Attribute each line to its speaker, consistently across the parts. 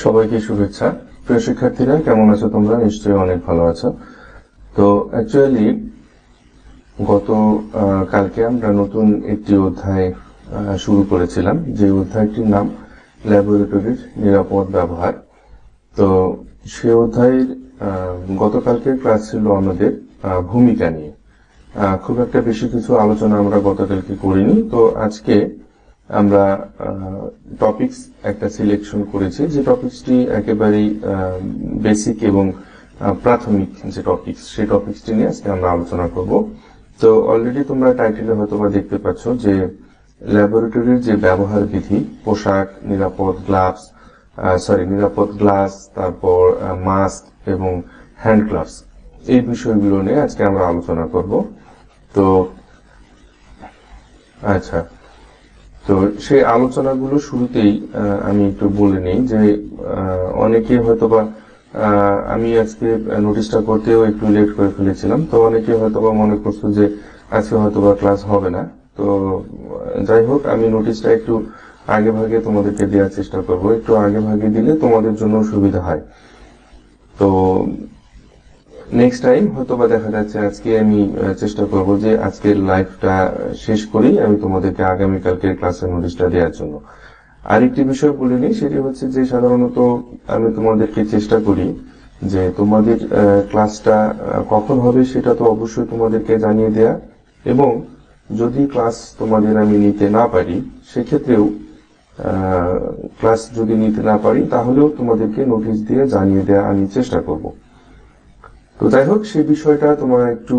Speaker 1: সবাইকে শুভেচ্ছা। প্রিয় শিক্ষার্থীরা, কেমন আছো তোমরা? নিশ্চয়ই অনেক ভালো আছো। তো অ্যাকচুয়ালি গত কালকে আমরা নতুন একটি অধ্যায় শুরু করেছিলাম, যে অধ্যায়টির নাম ল্যাবরেটরির নিরাপদ ব্যবহার। তো সে অধ্যায়ের গতকালকের ক্লাস ছিল আমাদের ভূমিকা নিয়ে। খুব একটা বেশি কিছু আলোচনা আমরা গতকালকে করিনি। তো আজকে আমরা টপিকস একটা সিলেকশন করেছি, যে টপিকসটি একেবারেই বেসিক এবং প্রাথমিক যে টপিকস, সেই টপিকসটি নিয়ে আজকে আমরা আলোচনা করব। তো অলরেডি তোমরা টাইটেলে হয়তো বা দেখতে পাচ্ছ যে ল্যাবরেটরির যে ব্যবহার বিধি, পোশাক, নিরাপদ গ্লাস, তারপর মাস্ক এবং হ্যান্ড গ্লাভস, এই বিষয়গুলো নিয়ে আজকে আমরা আলোচনা করব। তো আচ্ছা, তো সেই আলোচনাগুলো শুরুতেই আমি একটু বলে নিই যে অনেকে হয়তোবা আমি আজকে নোটিশটা করতেও একটু লেট করে ফেলেছিলাম। তো অনেকে হয়তোবা মনে করছো যে আজকে হয়তোবা ক্লাস হবে না। তো যাই হোক, আমি নোটিশটা একটু আগে ভাগে তোমাদেরকে দেওয়ার চেষ্টা করব। একটু আগে ভাগে দিলে তোমাদের জন্য সুবিধা হয়। তো নেক্সট টাইম হয়তোবা দেখা যাচ্ছে আজকে আমি চেষ্টা করব যে আজকের লাইভটা শেষ করেই আমি তোমাদেরকে আগামীকালকের ক্লাসের নোটিশটা দেওয়ার জন্য। আরেকটি বিষয় বলে নিই, সেটি হচ্ছে যে সাধারণত আমি তোমাদেরকে চেষ্টা করি যে তোমাদের ক্লাসটা কখন হবে সেটা তো অবশ্যই তোমাদেরকে জানিয়ে দেয়া, এবং যদি ক্লাস তোমাদের আমি নিতে না পারি সেক্ষেত্রেও ক্লাস যদি নিতে না পারি তাহলেও তোমাদেরকে নোটিশ দিয়ে জানিয়ে দেয়া আমি চেষ্টা করব। তো যাই হোক, সেই বিষয়টা তোমরা একটু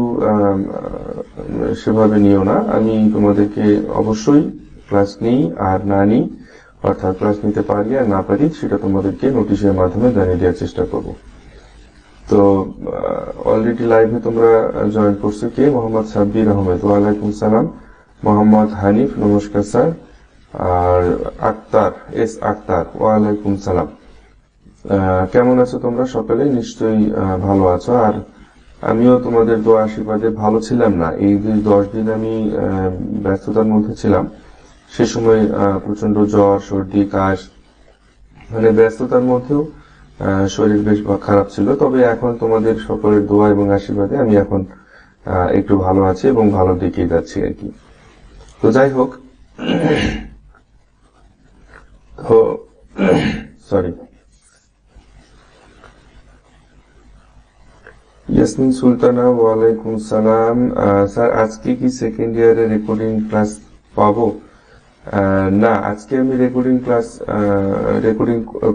Speaker 1: সেভাবে নিও না। আমি তোমাদেরকে অবশ্যই ক্লাস নিই আর না নিই, অর্থাৎ ক্লাস নিতে পারি আর না পারি, সেটা তোমাদেরকে নোটিশের মাধ্যমে জানিয়ে দেওয়ার চেষ্টা করব। তো অলরেডি লাইভে তোমরা জয়েন করছো কে? মোহাম্মদ সাব্বির আহমেদ, ওয়ালাইকুম সালাম। মোহাম্মদ হানিফ, নমস্কার স্যার। আর আক্তার, এস আক্তার, ওয়ালাইকুম সালাম। কেমন আছো তোমরা সকলে? নিশ্চয়ই ভালো আছো। আর আমিও তোমাদের দোয়া আশীর্বাদে ভালো ছিলাম না। এই 10 দিন আমি ব্যস্ততার মধ্যে ছিলাম। সে সময় প্রচন্ড জ্বর, সর্দি, কাশ, মানে ব্যস্ততার মধ্যেও শরীর বেশ খারাপ ছিল। তবে এখন তোমাদের সকলের দোয়া এবং আশীর্বাদে আমি এখন একটু ভালো আছি এবং ভালো দিকে যাচ্ছি আর কি। তো যাই হোক, তো সরি, ইয়াসমিন সুলতানা, ওয়ালাইকুম সালাম। স্যার, আজকে কি সেকেন্ড ইয়ারের রেকর্ডিং ক্লাস পাবো? না, আজকে আমি রেকর্ডিং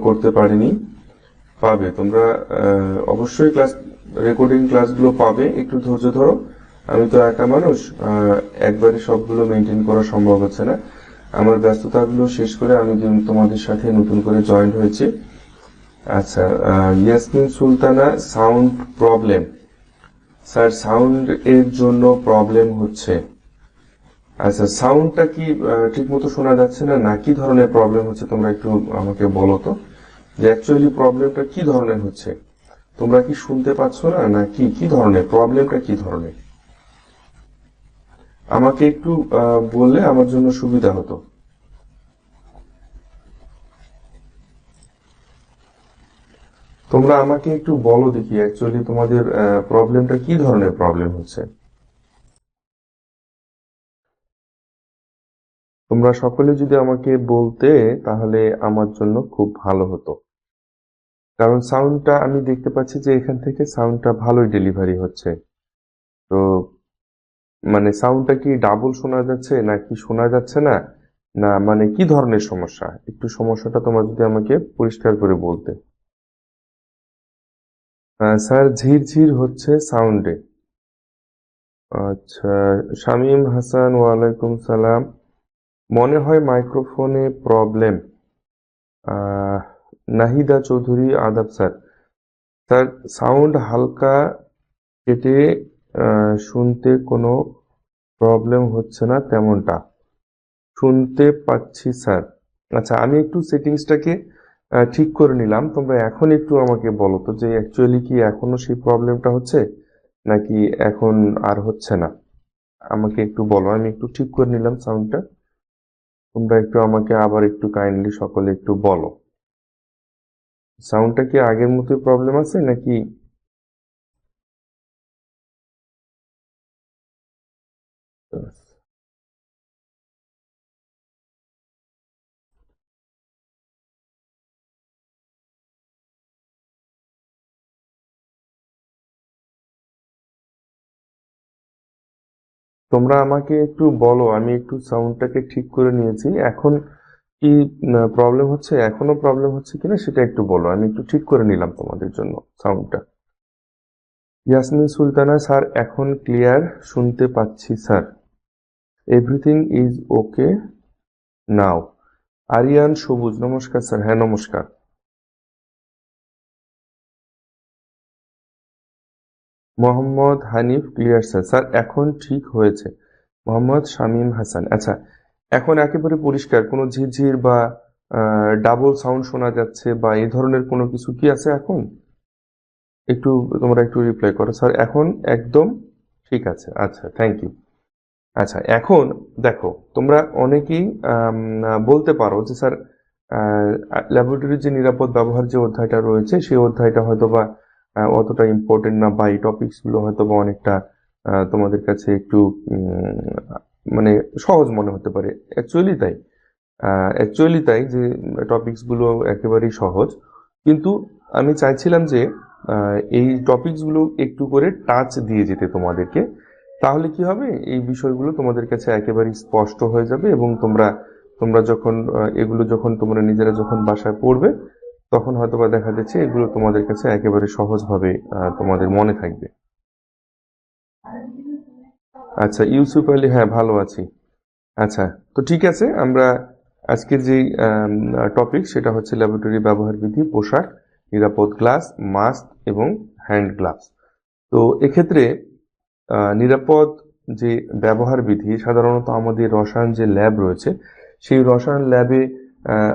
Speaker 1: করতে পারিনি। পাবে তোমরা অবশ্যই রেকর্ডিং ক্লাসগুলো পাবে। একটু ধৈর্য ধরো। আমি তো একা মানুষ, একবারে সবগুলো মেনটেন করা সম্ভব হচ্ছে না। আমার ব্যস্ততাগুলো শেষ করে আমি তোমাদের সাথে নতুন করে জয়েন হয়েছি। আচ্ছা, Yasmin Sultana, sound problem. Sir, sound এর জন্য প্রবলেম হচ্ছে। আচ্ছা, সাউন্ডটা কি ঠিক মতো শোনা যাচ্ছে না, না কি ধরনের প্রবলেম হচ্ছে তোমরা একটু আমাকে বলো তো, যে অ্যাকচুয়ালি প্রবলেমটা কি ধরনের হচ্ছে। তোমরা কি শুনতে পাচ্ছ না, না কি কি ধরনের প্রবলেমটা, কি ধরনের আমাকে একটু বললে আমার জন্য সুবিধা হতো। তোমরা আমাকে একটু বলো দেখি অ্যাকচুয়ালি তোমাদের প্রবলেমটা কি ধরনের প্রবলেম হচ্ছে। তোমরা সকলে যদি আমাকে বলতে তাহলে আমার জন্য খুব ভালো হতো, কারণ সাউন্ডটা আমি দেখতে পাচ্ছি যে এখান থেকে সাউন্ডটা ভালোই ডেলিভারি হচ্ছে। তো মানে সাউন্ডটা কি ডাবল শোনা যাচ্ছে নাকি শোনা যাচ্ছে না, না মানে কি ধরনের সমস্যা, একটু সমস্যাটা তোমরা যদি আমাকে পরিষ্কার করে বলতে। স্যার, ঝিরঝির হচ্ছে সাউন্ডে। আচ্ছা, শামীম হাসান, ওয়ালাইকুম সালাম। মনে হয় মাইক্রোফোনে প্রবলেম। নাহিদা চৌধুরী, আদাব স্যার। স্যার, সাউন্ড হালকা কেটে শুনতে কোনো প্রবলেম হচ্ছে না তেমনটা শুনতে পাচ্ছি স্যার। আচ্ছা, আমি একটু সেটিংসটাকে ঠিক করে নিলাম। তোমরা এখন একটু আমাকে বলো তো যে অ্যাকচুয়ালি কি এখনো সেই প্রবলেমটা হচ্ছে নাকি এখন আর হচ্ছে না। আমাকে একটু বলো, আমি একটু ঠিক করে নিলাম সাউন্ডটা। তোমরা একটু আমাকে আবার একটু কাইন্ডলি সকলে একটু বলো। সাউন্ডটা কি আগের মতোই প্রবলেম আছে নাকি? তোমরা আমাকে একটু বলো, আমি একটু সাউন্ডটাকে ঠিক করে নিয়েছি। এখন কি প্রবলেম হচ্ছে, এখনো প্রবলেম হচ্ছে কিনা সেটা একটু বলো, আমি একটু ঠিক করে নিলাম তোমাদের জন্য সাউন্ডটা। ইয়াসমিন সুলতানা, স্যার এখন ক্লিয়ার শুনতে পাচ্ছি স্যার। এভরিথিং ইজ ওকে নাও। আরিয়ান সবুজ, নমস্কার স্যার। হ্যাঁ নমস্কার। Mohammad Hanif, clear sir. Sir এখন ঠিক হয়েছে। মোহাম্মদ শামীম হাসান, আচ্ছা এখন একেবারে পরিষ্কার, কোনো ঝিরঝির বা ডাবল সাউন্ড শোনা যাচ্ছে বা এই ধরনের কোনো কিছু কি আছে এখন? একটু তোমরা একটু রিপ্লাই করো স্যার এখন একদম ঠিক আছে। আচ্ছা, থ্যাংক ইউ। আচ্ছা এখন দেখো, তোমরা অনেকেই বলতে পারো যে স্যার ল্যাবরেটরির যে নিরাপদ ব্যবহার যে অধ্যায়টা রয়েছে সেই অধ্যায়টা হয়তো বা অতটা ইম্পর্টেন্ট না, বা এই টপিকস গুলো হয়তো বা অনেকটা তোমাদের কাছে একটু মানে সহজ মনে হতে পারে। অ্যাকচুয়ালি তাই যে টপিকস গুলো একেবারেই সহজ, কিন্তু আমি চাইছিলাম যে এই টপিকস গুলো একটু করে টাচ দিয়ে যেতে তোমাদেরকে। তাহলে কি হবে, এই বিষয়গুলো তোমাদের কাছে একেবারেই স্পষ্ট হয়ে যাবে এবং তোমরা তোমরা যখন এগুলো যখন তোমরা নিজেরা যখন বাসায় পড়বে তখন হয়তোবা দেখা যাচ্ছে এগুলো তোমাদের কাছে একেবারে সহজভাবে তোমাদের মনে থাকবে। আচ্ছা ইউসুফ আলী, হ্যাঁ ভালো আছি। আচ্ছা, তো ঠিক আছে, আমরা আজকের যে টপিক সেটা হচ্ছে ল্যাবরেটরি ব্যবহার বিধি, পোশাক, নিরাপদ গ্লাস, মাস্ক এবং হ্যান্ড গ্লাভস। তো এক্ষেত্রে নিরাপদ যে ব্যবহার বিধি, সাধারণত আমাদের রসায়ন যে ল্যাব রয়েছে সেই রসায়ন ল্যাবে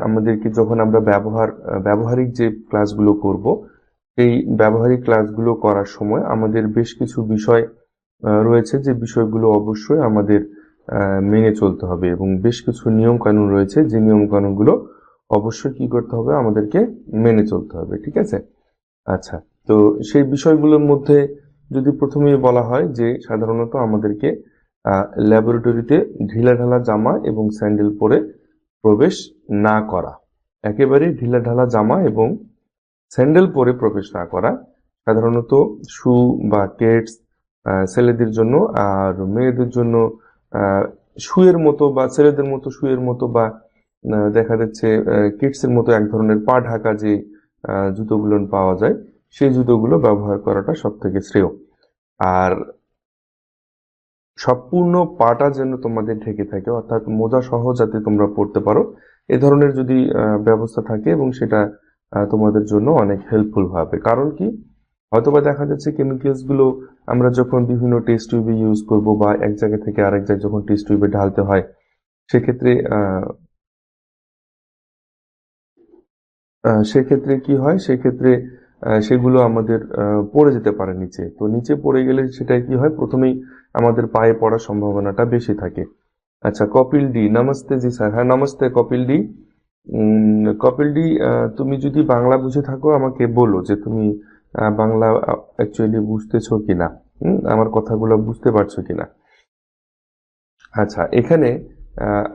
Speaker 1: আমাদেরকে যখন আমরা ব্যবহারিক যে ক্লাসগুলো করব, এই ব্যবহারিক ক্লাসগুলো করার সময় আমাদের বেশ কিছু বিষয় রয়েছে যে বিষয়গুলো অবশ্যই আমাদের মেনে চলতে হবে এবং বেশ কিছু নিয়ম কানুন রয়েছে যে নিয়ম কানুনগুলো অবশ্যই কি করতে হবে, আমাদেরকে মেনে চলতে হবে। ঠিক আছে? আচ্ছা, তো সেই বিষয়গুলোর মধ্যে যদি প্রথমেই বলা হয় যে সাধারণত আমাদেরকে ল্যাবরেটরিতে ঢিলাঢালা জামা এবং স্যান্ডেল পরে প্রবেশ না করা, একেবারে ঢিলাঢালা জামা এবং স্যান্ডেল পরে প্রবেশ না করা। সাধারণত শু বা কেটস ছেলেদের জন্য, আর মেয়েদের জন্য শুয়ের মতো বা ছেলেদের মতো শুয়ের মতো বা দেখা যাচ্ছে কিডসের মতো এক ধরনের পা ঢাকা যে জুতোগুলো পাওয়া যায় সেই জুতোগুলো ব্যবহার করাটা সব থেকে শ্রেয়। আর সম্পূর্ণ পাটা যেন তোমাদের ঢেকে থাকে, অর্থাৎ মোজা সহ যাতে তোমরা পড়তে পারো, এ ধরনের যদি ব্যবস্থা থাকে এবং সেটা তোমাদের জন্য অনেক হেল্পফুল হবে। কারণ কি, হয়তোবা দেখা যাচ্ছে কেমিক্যালস গুলো আমরা যখন বিভিন্ন টেস্ট টিউবে ইউজ করব বা এক জায়গা থেকে আরেক জায়গায় যখন টেস্ট টিউবে ঢালতে হয় সেক্ষেত্রে সেক্ষেত্রে কি হয়, সেক্ষেত্রে সেগুলো আমাদের পড়ে যেতে পারে নিচে। তো নিচে পড়ে গেলে সেটাই কি হয়, প্রথমেই আমাদের পায়ে পড়ার সম্ভাবনাটা বেশি থাকে। আচ্ছা কপিল ডি, নমস্তে। জি স্যার, হ্যাঁ নমস্তে কপিল ডি। কপিল ডি, তুমি যদি বাংলা বুঝে থাকো আমাকে বলো যে তুমি বাংলা অ্যাকচুয়ালি বুঝতেছো কিনা, আমার কথাগুলো বুঝতে পারছো কিনা। আচ্ছা, এখানে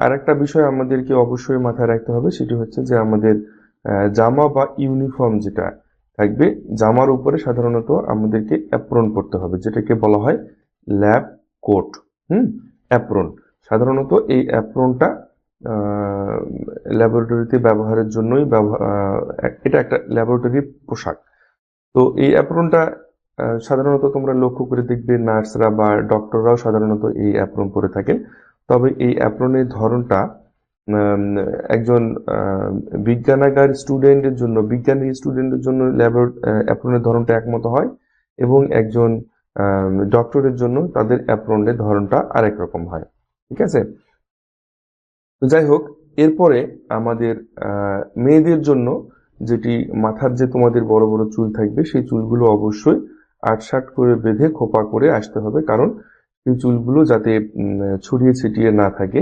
Speaker 1: আরেকটা বিষয় আমাদেরকে অবশ্যই মাথায় রাখতে হবে, সেটি হচ্ছে যে আমাদের জামা বা ইউনিফর্ম যেটা থাকবে, জামার উপরে সাধারণত আমাদেরকে অ্যাপ্রন পরতে হবে, যেটাকে বলা হয় ল্যাব কোট। অ্যাপ্রন, সাধারণত এই অ্যাপ্রনটা ল্যাবরেটরিতে ব্যবহারের জন্যই এটা একটা ল্যাবরেটরি পোশাক। তো এই অ্যাপ্রনটা সাধারণত তোমরা লক্ষ্য করে দেখবে নার্সরা বা ডক্টররাও সাধারণত এই অ্যাপ্রন পরে থাকেন। তবে এই অ্যাপ্রনের ধরনটা একজন বিজ্ঞানাগার স্টুডেন্টের জন্য, বিজ্ঞানী স্টুডেন্টের জন্য অ্যাপ্রনের ধরনটা একমত হয় এবং একজন ডক্টরের জন্য তাদের অ্যাপ্রনের ধরনটা আরেক রকম হয়। ঠিক আছে? তো যাই হোক, এরপরে আমাদের মেয়েদের জন্য যেটি মাথার যে তোমাদের বড় বড় চুল থাকবে সেই চুলগুলো অবশ্যই আটসাট করে বেঁধে খোপা করে আসতে হবে, কারণ এই চুলগুলো যাতে ছড়িয়ে ছিটিয়ে না থাকে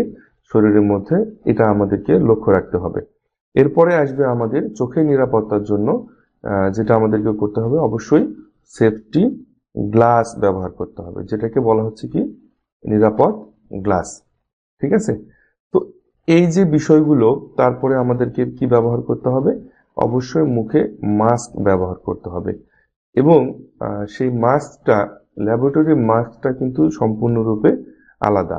Speaker 1: শরীরের মধ্যে, এটা আমাদেরকে লক্ষ্য রাখতে হবে। এরপরে আসবে আমাদের চোখের নিরাপত্তার জন্য যেটা আমাদেরকে করতে হবে, অবশ্যই সেফটি গ্লাস ব্যবহার করতে হবে, যেটাকে বলা হচ্ছে কি নিরাপদ গ্লাস। ঠিক আছে? তো এই যে বিষয়গুলো, তারপরে আমাদেরকে কি ব্যবহার করতে হবে? অবশ্যই মুখে মাস্ক ব্যবহার করতে হবে, এবং সেই মাস্কটা, ল্যাবরেটরি মাস্কটা কিন্তু সম্পূর্ণরূপে আলাদা।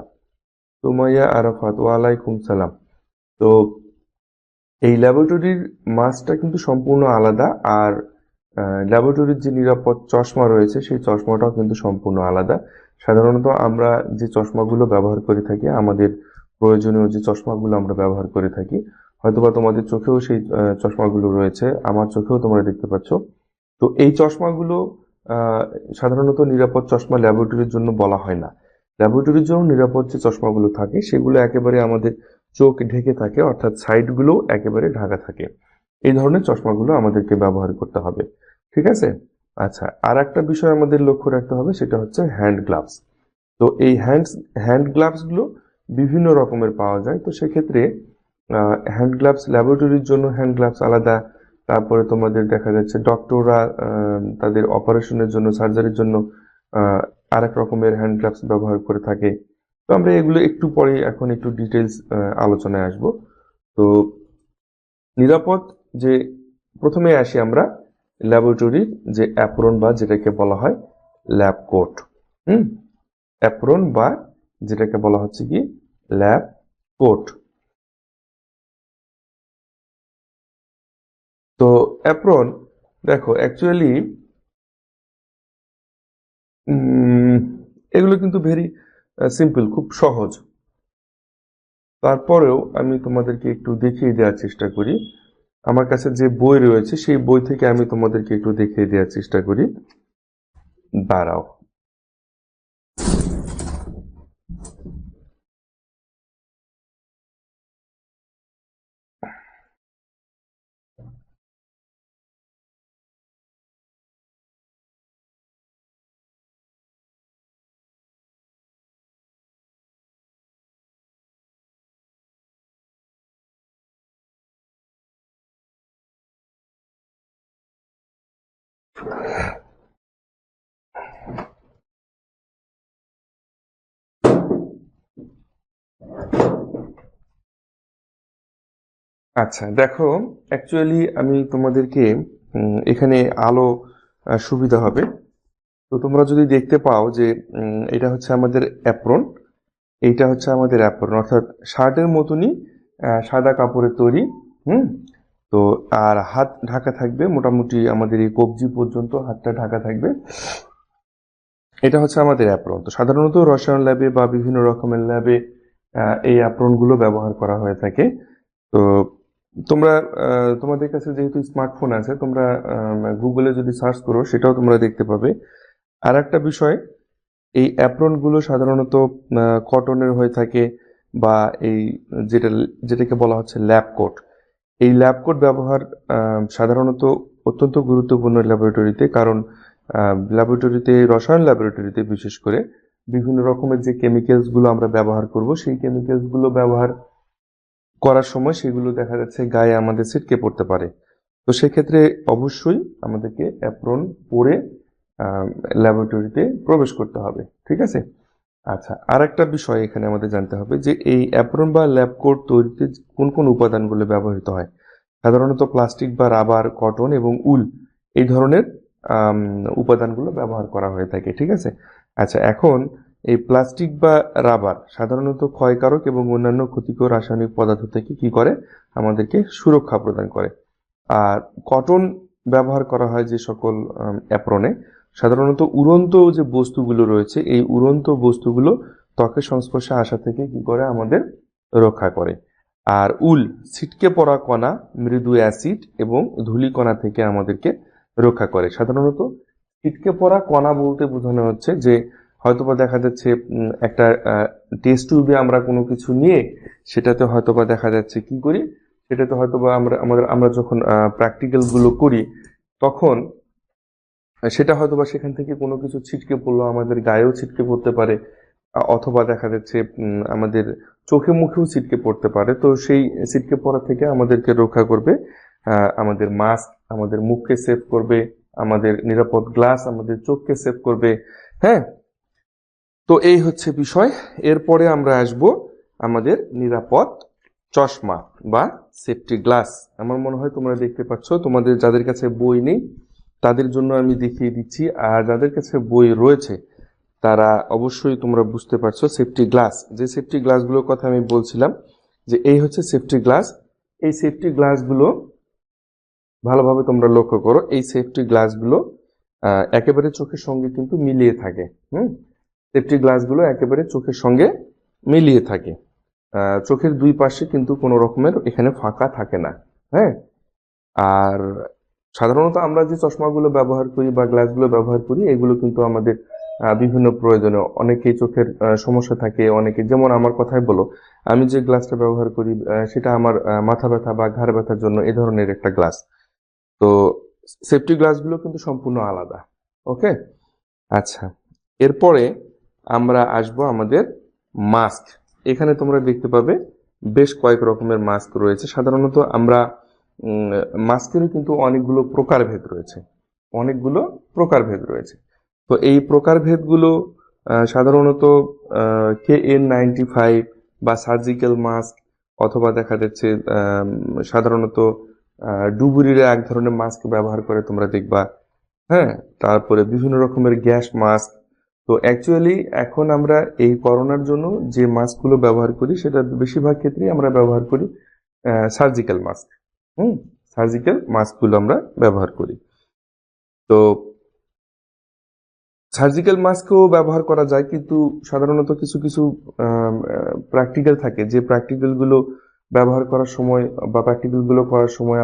Speaker 1: সুমাইয়া আরাফাত, ওয়ালাইকুম সালাম। তো এই ল্যাবরেটরির মাস্কটা কিন্তু সম্পূর্ণ আলাদা, আর ল্যাবরেটরির যে নিরাপদ চশমা রয়েছে সেই চশমাটাও কিন্তু সম্পূর্ণ আলাদা। সাধারণত আমরা যে চশমাগুলো ব্যবহার করে থাকি, আমাদের প্রয়োজনীয় যে চশমাগুলো আমরা ব্যবহার করে থাকি, হয়তোবা তোমাদের চোখেও সেই চশমাগুলো রয়েছে, আমার চোখেও তোমরা দেখতে পাচ্ছ। তো এই চশমাগুলো সাধারণত নিরাপদ চশমা ল্যাবরেটরির জন্য বলা হয় না। ল্যাবরেটরির জন্য নিরাপদ যে চশমাগুলো থাকে সেগুলো একেবারে আমাদের চোখ ঢেকে থাকে, অর্থাৎ সাইডগুলো একেবারে ঢাকা থাকে। এই ধরনের চশমাগুলো আমাদেরকে ব্যবহার করতে হবে। ঠিক আছে? আচ্ছা, আর একটা বিষয় আমাদের লক্ষ্য রাখতে হবে, সেটা হচ্ছে হ্যান্ড গ্লাভস। তো এই হ্যান্ড গ্লাভস গুলো বিভিন্ন রকমের পাওয়া যায়। তো সেক্ষেত্রে হ্যান্ড গ্লাভস, ল্যাবরেটরির জন্য হ্যান্ড গ্লাভস আলাদা, তারপরে তোমাদের দেখা যাচ্ছে ডক্টররা তাদের অপারেশনের জন্য, সার্জারির জন্য আরেক রকমের হ্যান্ড গ্লাভস ব্যবহার করে থাকে। তো আমরা এগুলো একটু পরে, এখন একটু ডিটেলস আলোচনায় আসব। তো নিরাপদ যে, প্রথমে আসি আমরা ল্যাবরেটরির যে অ্যাপ্রন, বা যেটাকে বলা হয় ল্যাব কোট। অ্যাপ্রন বা যেটাকে বলা হচ্ছে কি ল্যাব কোট। তো অ্যাপ্রন, দেখো অ্যাকচুয়ালি এগুলো কিন্তু ভেরি সিম্পল, খুব সহজ। তারপরেও আমি তোমাদেরকে একটু দেখিয়ে দেওয়ার চেষ্টা করি। আমার কাছে যে বই রয়েছে সেই বই থেকে আমি তোমাদেরকে একটু দেখিয়ে দেওয়ার চেষ্টা করি। দাঁড়াও। আচ্ছা দেখো, অ্যাকচুয়ালি আমি তোমাদেরকে এখানে আলো সুবিধা হবে। তো তোমরা যদি দেখতে পাও যে এটা হচ্ছে আমাদের অ্যাপ্রন, এইটা হচ্ছে আমাদের অ্যাপ্রন, অর্থাৎ শার্টের মতনই সাদা কাপড়ের তৈরি। হুম তো আর হাত ঢাকা থাকবে, মোটামুটি আমাদের এই কবজি পর্যন্ত হাতটা ঢাকা থাকবে। এটা হচ্ছে আমাদের অ্যাপ্রন। তো সাধারণত রসায়ন ল্যাবে বা বিভিন্ন রকমের ল্যাবে এই অ্যাপ্রনগুলো ব্যবহার করা হয়ে থাকে। তো তোমরা তোমাদের কাছে যেহেতু স্মার্টফোন আছে, তোমরা গুগলে যদি সার্চ করো সেটাও তোমরা দেখতে পাবে। আর একটা বিষয়, এই অ্যাপ্রনগুলো সাধারণত কটনের হয়ে থাকে, বা এই যেটাকে বলা হচ্ছে ল্যাব কোট। এই ল্যাব কোট ব্যবহার সাধারণত অত্যন্ত গুরুত্বপূর্ণ ল্যাবরেটরিতে, কারণ ল্যাবরেটরিতে, রসায়ন ল্যাবরেটরিতে বিশেষ করে বিভিন্ন রকমের যে কেমিক্যালসগুলো আমরা ব্যবহার করব, সেই কেমিক্যালসগুলো ব্যবহার করার সময় সেগুলো দেখা যাচ্ছে গায়ে আমাদের ছিটকে পড়তে পারে। তো সেক্ষেত্রে অবশ্যই আমাদেরকে অ্যাপ্রন পরে ল্যাবরেটরিতে প্রবেশ করতে হবে। ঠিক আছে? আচ্ছা, আর একটা বিষয় এখানে আমাদের জানতে হবে যে এই অ্যাপ্রন বা ল্যাব কোট তৈরিতে কোন কোন উপাদানগুলো ব্যবহৃত হয়। সাধারণত প্লাস্টিক বা রাবার, কটন এবং উল, এই ধরনের উপাদানগুলো ব্যবহার করা হয়ে থাকে। ঠিক আছে? আচ্ছা, এখন এই প্লাস্টিক বা রাবার সাধারণত ক্ষয়কারক এবং অন্যান্য ক্ষতিকর রাসায়নিক পদার্থ থেকে কি করে, আমাদেরকে সুরক্ষা প্রদান করে। আর কটন ব্যবহার করা হয় যে সকল অ্যাপ্রনে, সাধারণত উড়ন্ত যে বস্তুগুলো রয়েছে, এই উড়ন্ত বস্তুগুলো ত্বকের সংস্পর্শে আসা থেকে কি করে, আমাদের রক্ষা করে। আর উল ছিটকে পড়া কণা, মৃদু অ্যাসিড এবং ধূলিকণা থেকে আমাদেরকে রক্ষা করে। সাধারণত ছিটকে পড়া কণা বলতে বোঝানো হচ্ছে যে হয়তোবা দেখা যাচ্ছে একটা টেস্ট টিউবে আমরা কোনো কিছু নিয়ে সেটাতে হয়তোবা দেখা যাচ্ছে কি করি, সেটাতে হয়তোবা আমরা যখন প্র্যাকটিক্যাল গুলো করি, তখন সেটা হয়তোবা সেখান থেকে কোনো কিছু ছিটকে পড়লো, আমাদের গায়েও ছিটকে পড়তে পারে, অথবা দেখা যাচ্ছে আমাদের চোখে মুখেও ছিটকে পড়তে পারে। তো সেই ছিটকে পড়া থেকে আমাদেরকে রক্ষা করবে আমাদের মাস্ক আমাদের মুখকে সেভ করবে, আমাদের নিরাপদ গ্লাস আমাদের চোখকে সেভ করবে। হ্যাঁ, তো এই হচ্ছে বিষয়। এরপরে আমরা আসব আমাদের নিরাপদ চশমা বা সেফটি গ্লাস। আমার মনে হয় তোমরা দেখতে পাচ্ছ, তোমাদের যাদের কাছে বই নেই তাদের জন্য আমি দেখিয়ে দিচ্ছি, আর যাদের কাছে বই রয়েছে তারা অবশ্যই তোমরা বুঝতে পারছো সেফটি গ্লাস, যে সেফটি গ্লাসগুলোর কথা আমি বলছিলাম, যে এই হচ্ছে সেফটি গ্লাস। এই সেফটি গ্লাসগুলো ভালোভাবে তোমরা লক্ষ্য করো, এই সেফটি গ্লাসগুলো একেবারে চোখের সঙ্গে কিন্তু মিলিয়ে থাকে। সেফটি গ্লাসগুলো একেবারে চোখের সঙ্গে মিলিয়ে থাকে। চোখের দুই পাশে কিন্তু কোনো রকমের এখানে ফাঁকা থাকে না। হ্যাঁ, আর সাধারণত আমরা যে চশমাগুলো ব্যবহার করি বা গ্লাসগুলো ব্যবহার করি এগুলো কিন্তু আমাদের বিভিন্ন প্রয়োজনে, অনেকেই চোখের সমস্যা থাকে, অনেকে, যেমন আমার কথাই বলো, আমি যে গ্লাসটা ব্যবহার করি সেটা আমার মাথা ব্যথা বা ঘাড় ব্যথার জন্য এই ধরনের একটা গ্লাস। তো সেফটি গ্লাসগুলো কিন্তু সম্পূর্ণ আলাদা। ওকে, আচ্ছা, এরপরে আমরা আসবো আমাদের মাস্ক। এখানে তোমরা দেখতে পাবে বেশ কয়েক রকমের মাস্ক রয়েছে। সাধারণত আমরা মাস্কেরও কিন্তু অনেকগুলো প্রকারভেদ রয়েছে, অনেকগুলো প্রকারভেদ রয়েছে। তো এই প্রকারভেদগুলো সাধারণত KN95 বা সার্জিক্যাল মাস্ক, অথবা দেখা যাচ্ছে সাধারণত ডুবুরিরা এক ধরনের মাস্ক ব্যবহার করে তোমরা দেখবা। হ্যাঁ, তারপরে বিভিন্ন রকমের গ্যাস মাস্ক। তো অ্যাকচুয়ালি এখন আমরা এই করোনার জন্য যে মাস্কগুলো ব্যবহার করি সেটা বেশিরভাগ ক্ষেত্রেই আমরা ব্যবহার করি সার্জিক্যাল মাস্ক। সার্জিক্যাল মাস্কগুলো আমরা ব্যবহার করি। তো সার্জিক্যাল মাস্কও ব্যবহার করা যায়, কিন্তু সাধারণত কিছু কিছু প্র্যাকটিক্যাল থাকে, যে প্র্যাকটিক্যালগুলো ব্যবহার করার সময় বা প্র্যাকটিক্যালগুলো করার সময়